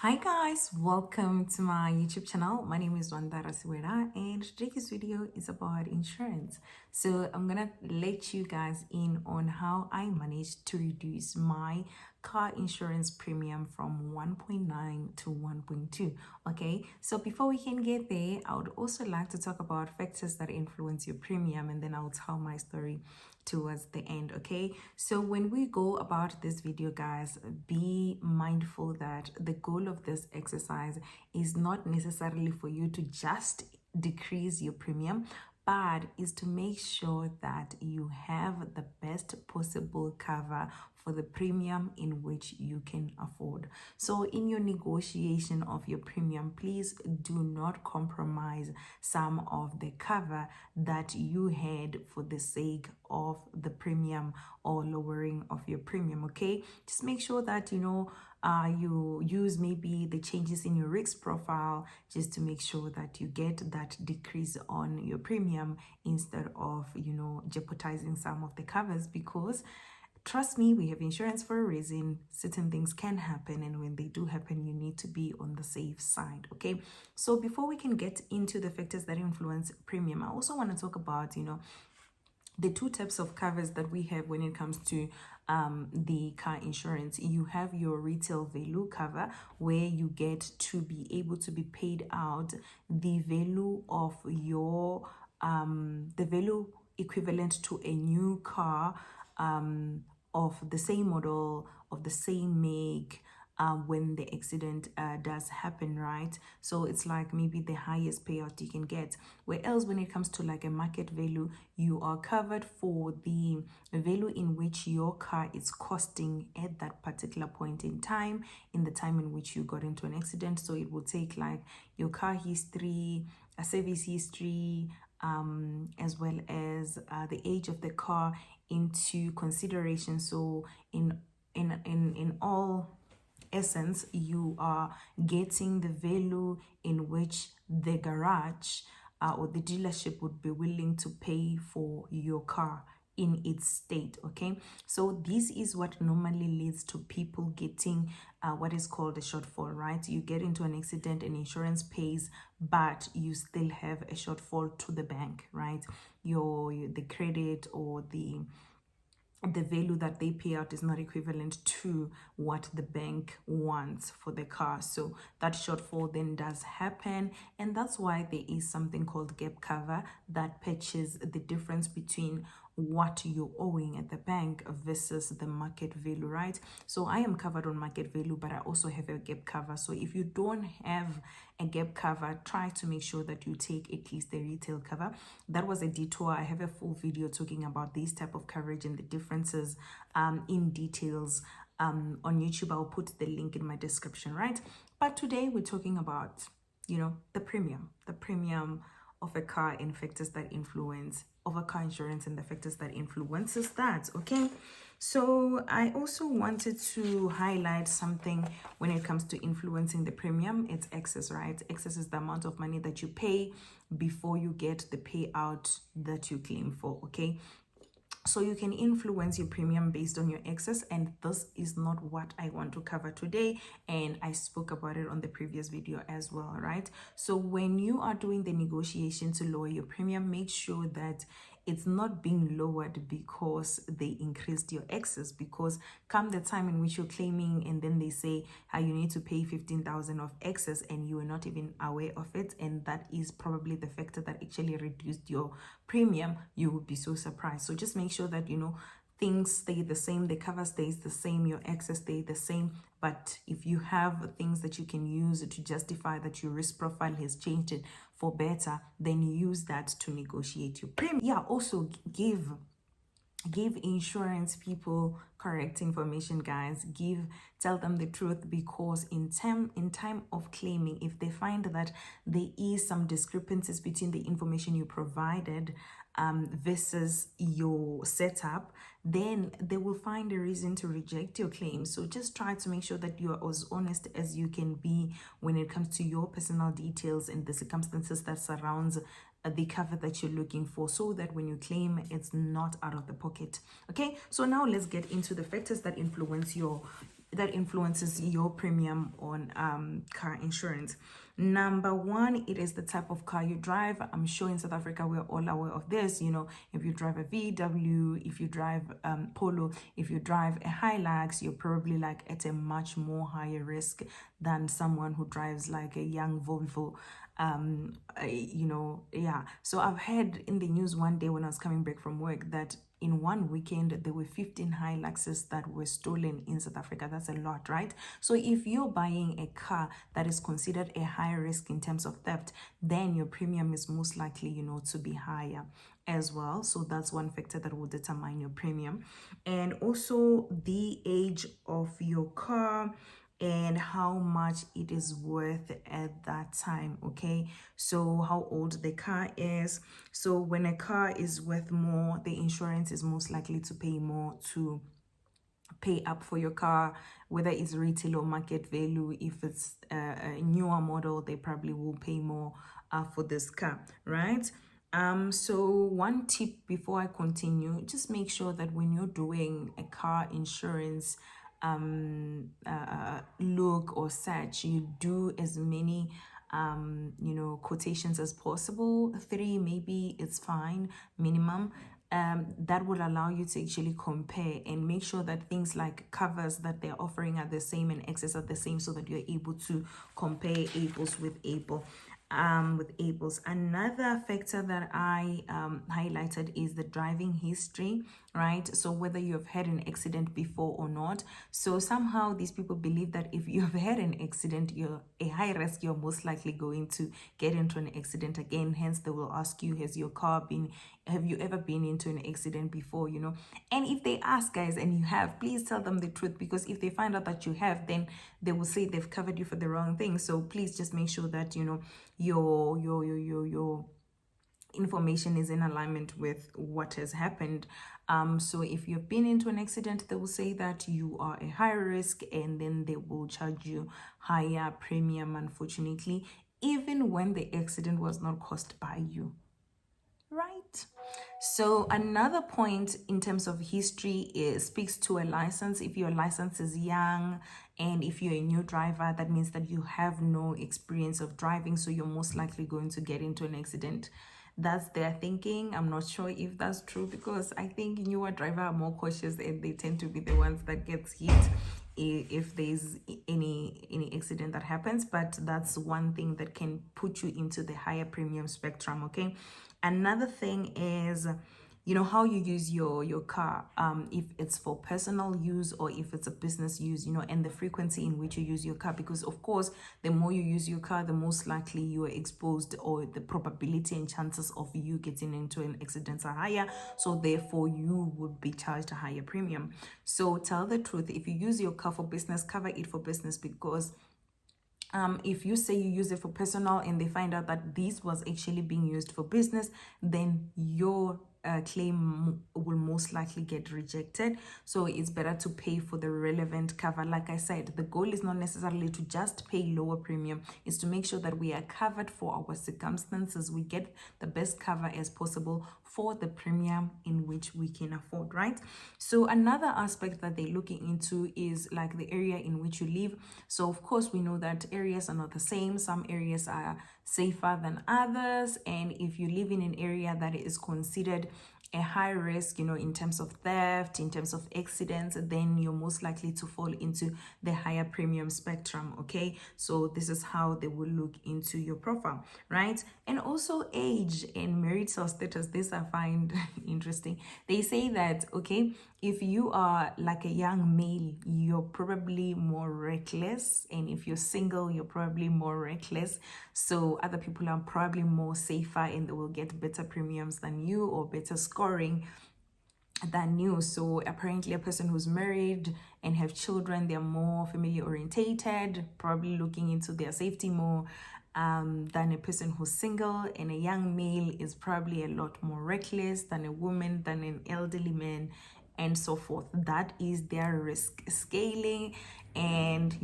Hi guys, welcome to my YouTube channel. My name is Wandara Siwera and today's video is about insurance. So I'm gonna let you guys in on how I managed to reduce my car insurance premium from 1.9 to 1.2. Okay, so before we can get there, I would also like to talk about factors that influence your premium, and then I'll tell my story towards the end. Okay, so when we go about this video, guys, be mindful that the goal of this exercise is not necessarily for you to just decrease your premium, but is to make sure that you have the best possible cover for the premium in which you can afford. So in your negotiation of your premium, please do not compromise some of the cover that you had for the sake of the premium or lowering of your premium. Okay, just make sure that you use maybe the changes in your risk profile just to make sure that you get that decrease on your premium instead of jeopardizing some of the covers, because trust me, we have insurance for a reason. Certain things can happen, and when they do happen, you need to be on the safe side. Okay, so before we can get into the factors that influence premium, I also want to talk about the two types of covers that we have when it comes to the car insurance. You have your retail value cover, where you get to be able to be paid out the value of your the value equivalent to a new car of the same model, of the same make, when the accident does happen, right? So it's like maybe the highest payout you can get. Whereas when it comes to like a market value, you are covered for the value in which your car is costing at that particular point in time, in the time in which you got into an accident. So it will take like your car history, a service history, as well as the age of the car into consideration. So in all essence, you are getting the value in which the garage or the dealership would be willing to pay for your car in its state. Okay, so this is what normally leads to people getting what is called a shortfall, right? You get into an accident and insurance pays, but you still have a shortfall to the bank, right? The credit or the value that they pay out is not equivalent to what the bank wants for the car. So that shortfall then does happen, and that's why there is something called gap cover that patches the difference between what you're owing at the bank versus the market value, right? So I am covered on market value, but I also have a gap cover. So if you don't have a gap cover, try to make sure that you take at least the retail cover. That was a detour. I have a full video talking about this type of coverage and the differences in details on YouTube. I'll put the link in my description, right? But today we're talking about the premium of a car and factors that influence of a car insurance and the factors that influences that. Okay, so I also wanted to highlight something when it comes to influencing the premium. It's excess, right? Excess is the amount of money that you pay before you get the payout that you claim for. Okay, so you can influence your premium based on your excess, and this is not what I want to cover today, and I spoke about it on the previous video as well, right? So when you are doing the negotiation to lower your premium, make sure that it's not being lowered because they increased your excess, because come the time in which you're claiming and then they say how you need to pay 15,000 of excess and you are not even aware of it, and that is probably the factor that actually reduced your premium, you would be so surprised. So just make sure that things stay the same, the cover stays the same, your excess stay the same. But if you have things that you can use to justify that your risk profile has changed it for better, then use that to negotiate your premium. Yeah, also give insurance people correct information, guys. Tell them the truth, because in time of claiming, if they find that there is some discrepancies between the information you provided versus your setup, then they will find a reason to reject your claim. So just try to make sure that you are as honest as you can be when it comes to your personal details and the circumstances that surrounds the cover that you're looking for, so that when you claim, it's not out of the pocket. Okay, so now let's get into the factors that influence your that influences your premium on car insurance. Number one, it is the type of car you drive. I'm sure in South Africa we're all aware of this. You know, if you drive a VW, if you drive Polo, if you drive a Hilux, you're probably like at a much more higher risk than someone who drives like a young Volvo. Yeah. So I've heard in the news one day when I was coming back from work that in one weekend there were 15 Hiluxes that were stolen in South Africa. That's a lot, right? So if you're buying a car that is considered a high risk in terms of theft, then your premium is most likely, to be higher as well. So that's one factor that will determine your premium. And also the age of your car and how much it is worth at that time. Okay, so how old the car is. So when a car is worth more, the insurance is most likely to pay more to pay up for your car, whether it's retail or market value. If it's a newer model, they probably will pay more for this car, right? So one tip before I continue, just make sure that when you're doing a car insurance look or search, you do as many quotations as possible. 3 maybe it's fine, minimum. That will allow you to actually compare and make sure that things like covers that they're offering are the same and excess are the same, so that you're able to compare apples with apples. Another factor that I highlighted is the driving history, right? So whether you've had an accident before or not. So somehow these people believe that if you've had an accident, you're a high risk, you're most likely going to get into an accident again. Hence they will ask you, have you ever been into an accident before? And if they ask, guys, and you have, please tell them the truth, because if they find out that you have, then they will say they've covered you for the wrong thing. So please just make sure that your information is in alignment with what has happened. So if you've been into an accident, they will say that you are a high risk, and then they will charge you higher premium, unfortunately, even when the accident was not caused by you, right? So another point in terms of history speaks to a license. If your license is young and if you're a new driver, that means that you have no experience of driving, so you're most likely going to get into an accident. That's their thinking. I'm not sure if that's true, because I think newer drivers are more cautious and they tend to be the ones that gets hit if there's any accident that happens. But that's one thing that can put you into the higher premium spectrum. Okay, another thing is how you use your car, if it's for personal use or if it's a business use, and the frequency in which you use your car, because of course the more you use your car, the most likely you are exposed, or the probability and chances of you getting into an accident are higher, so therefore you would be charged a higher premium. So tell the truth. If you use your car for business, cover it for business, because if you say you use it for personal and they find out that this was actually being used for business, then your claim will most likely get rejected. So it's better to pay for the relevant cover. Like I said, the goal is not necessarily to just pay lower premium, it's to make sure that we are covered for our circumstances. We get the best cover as possible for the premium in which we can afford, right? So another aspect that they're looking into is like the area in which you live. So of course we know that areas are not the same. Some areas are safer than others, and if you live in an area that is considered a high risk, in terms of theft, in terms of accidents, then you're most likely to fall into the higher premium spectrum. Okay, so this is how they will look into your profile, right? And also age and marital status. This I find interesting. They say that, okay, if you are like a young male, you're probably more reckless, and if you're single, you're probably more reckless. So other people are probably more safer, and they will get better premiums than you, or better scoring than you. So apparently a person who's married and have children, they're more family orientated, probably looking into their safety more than a person who's single. And a young male is probably a lot more reckless than a woman, than an elderly man, and so forth. That is their risk scaling, and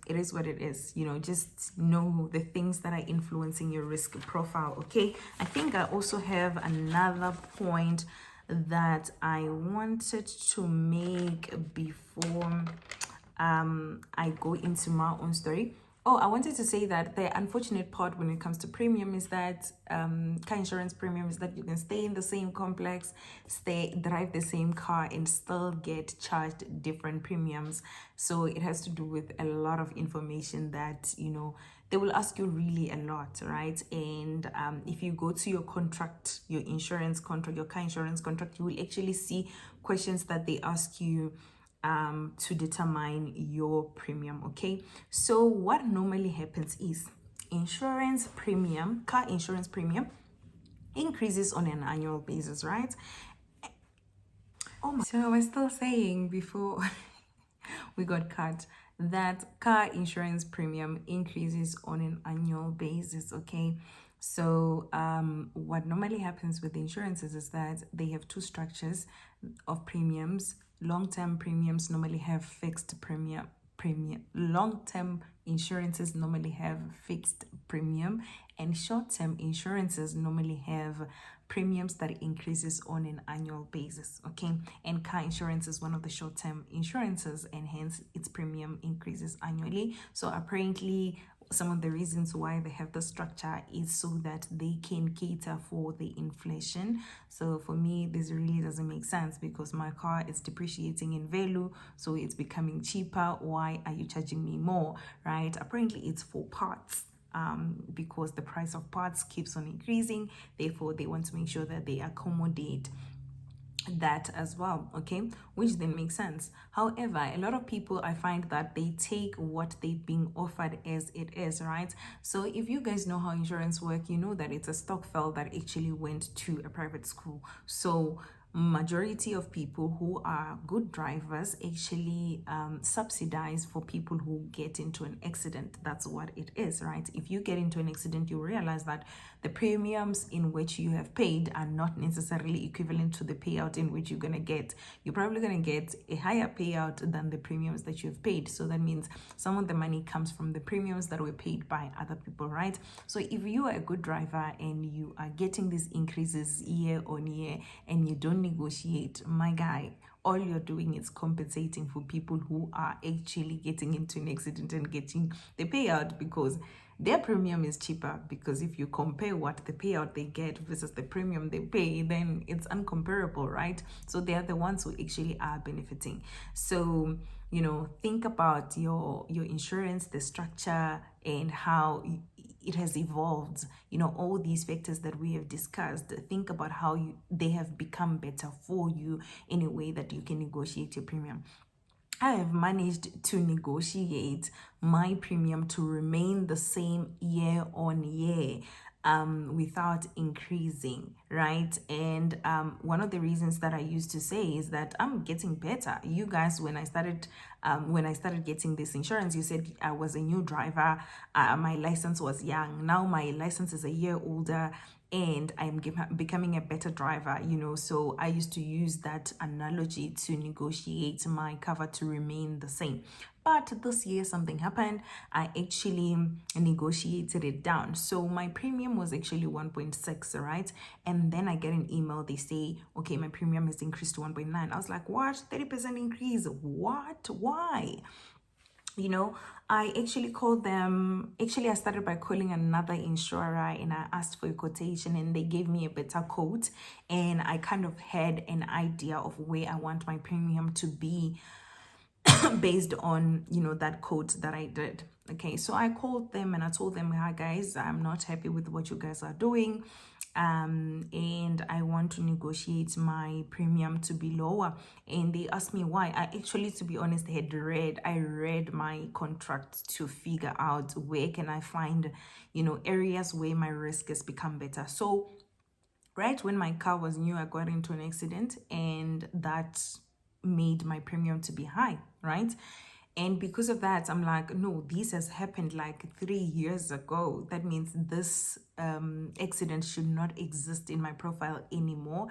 it is what it is. Just know the things that are influencing your risk profile. Okay, I think I also have another point that I wanted to make before I go into my own story. Oh, I wanted to say that the unfortunate part when it comes to premium is that car insurance premium is that you can stay in the same complex, drive the same car, and still get charged different premiums. So it has to do with a lot of information that, they will ask you really a lot, right? And if you go to your contract, your insurance contract, your car insurance contract, you will actually see questions that they ask you to determine your premium. Okay, so what normally happens is car insurance premium increases on an annual basis, right? So I was still saying before we got cut that car insurance premium increases on an annual basis. Okay, so what normally happens with insurances is that they have two structures of premiums. Long-term premiums normally have fixed premium. Long-term insurances normally have fixed premium, and short-term insurances normally have premiums that increases on an annual basis. Okay, and car insurance is one of the short-term insurances, and hence its premium increases annually. So apparently some of the reasons why they have the structure is so that they can cater for the inflation. So for me, this really doesn't make sense because my car is depreciating in value, so it's becoming cheaper. Why are you charging me more, right? Apparently it's for parts. Because the price of parts keeps on increasing, therefore they want to make sure that they accommodate that as well. Okay, which then makes sense. However, a lot of people, I find that they take what they're being offered as it is, right? So if you guys know how insurance work, you know that it's a stock fell that actually went to a private school. So majority of people who are good drivers actually subsidize for people who get into an accident. That's what it is, right? If you get into an accident, you realize that the premiums in which you have paid are not necessarily equivalent to the payout in which you're going to get. You're probably going to get a higher payout than the premiums that you've paid. So that means some of the money comes from the premiums that were paid by other people, right? So if you are a good driver and you are getting these increases year on year and you don't negotiate, my guy, all you're doing is compensating for people who are actually getting into an accident and getting the payout because their premium is cheaper. Because if you compare what the payout they get versus the premium they pay, then it's uncomparable, right? So they are the ones who actually are benefiting. So think about your insurance, the structure, and how it has evolved. All these factors that we have discussed, think about how they have become better for you in a way that you can negotiate your premium. I have managed to negotiate my premium to remain the same year on year without increasing, right? And one of the reasons that I used to say is that I'm getting better. You guys, when I started getting this insurance, you said I was a new driver. My license was young. Now my license is a year older and I'm becoming a better driver, so I used to use that analogy to negotiate my cover to remain the same. But this year something happened. I actually negotiated it down. So my premium was actually 1.6, right? And then I get an email, they say, okay, my premium has increased to 1.9. I was like, what? 30% increase? What? Why? I actually called them. Actually, I started by calling another insurer and I asked for a quotation and they gave me a better quote. And I kind of had an idea of where I want my premium to be based on, that quote that I did. Okay, so I called them and I told them, hi guys, I'm not happy with what you guys are doing. And I want to negotiate my premium to be lower. And they asked me why. I actually, to be honest, I read my contract to figure out where can I find, areas where my risk has become better. So right when my car was new, I got into an accident and that made my premium to be high, right? And because of that, I'm like, no, this has happened like 3 years ago. That means this accident should not exist in my profile anymore.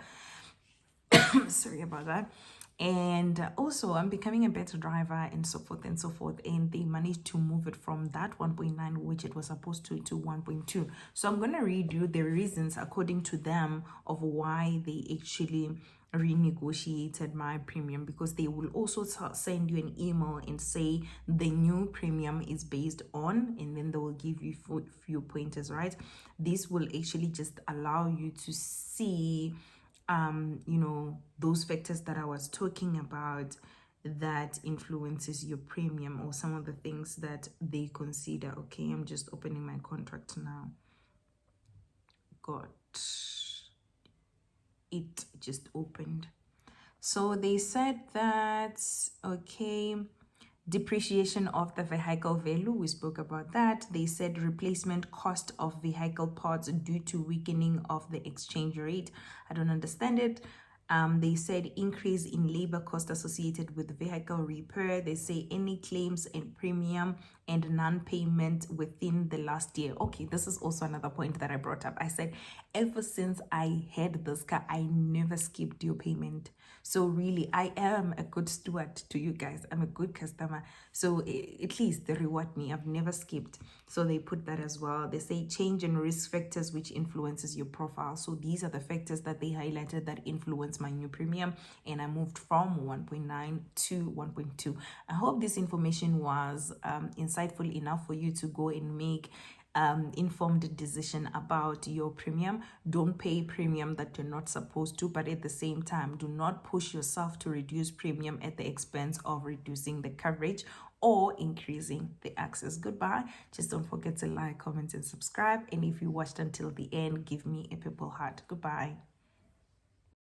Sorry about that. And also I'm becoming a better driver and so forth and so forth. And they managed to move it from that 1.9, which it was supposed to 1.2. So I'm going to read you the reasons according to them of why they actually renegotiated my premium, because they will also send you an email and say the new premium is based on, and then they will give you few pointers, right? This will actually just allow you to see those factors that I was talking about that influences your premium, or some of the things that they consider. Okay, I'm just opening my contract now. Got it just opened. So they said that, okay, depreciation of the vehicle value, we spoke about that. They said replacement cost of vehicle parts due to weakening of the exchange rate. I don't understand it. They said increase in labor cost associated with vehicle repair. They say any claims and premium and non-payment within the last year. Okay, this is also another point that I brought up. I said, ever since I had this car, I never skipped your payment. So really, I am a good steward to you guys. I'm a good customer. So at least they reward me. I've never skipped. So they put that as well. They say change in risk factors which influences your profile. So these are the factors that they highlighted that influence my new premium. And I moved from 1.9 to 1.2. I hope this information was insightful enough for you to go and make informed decision about your premium. Don't pay premium that you're not supposed to, but at the same time, do not push yourself to reduce premium at the expense of reducing the coverage or increasing the access. Goodbye. Just don't forget to like, comment, and subscribe. And if you watched until the end, give me a purple heart. Goodbye.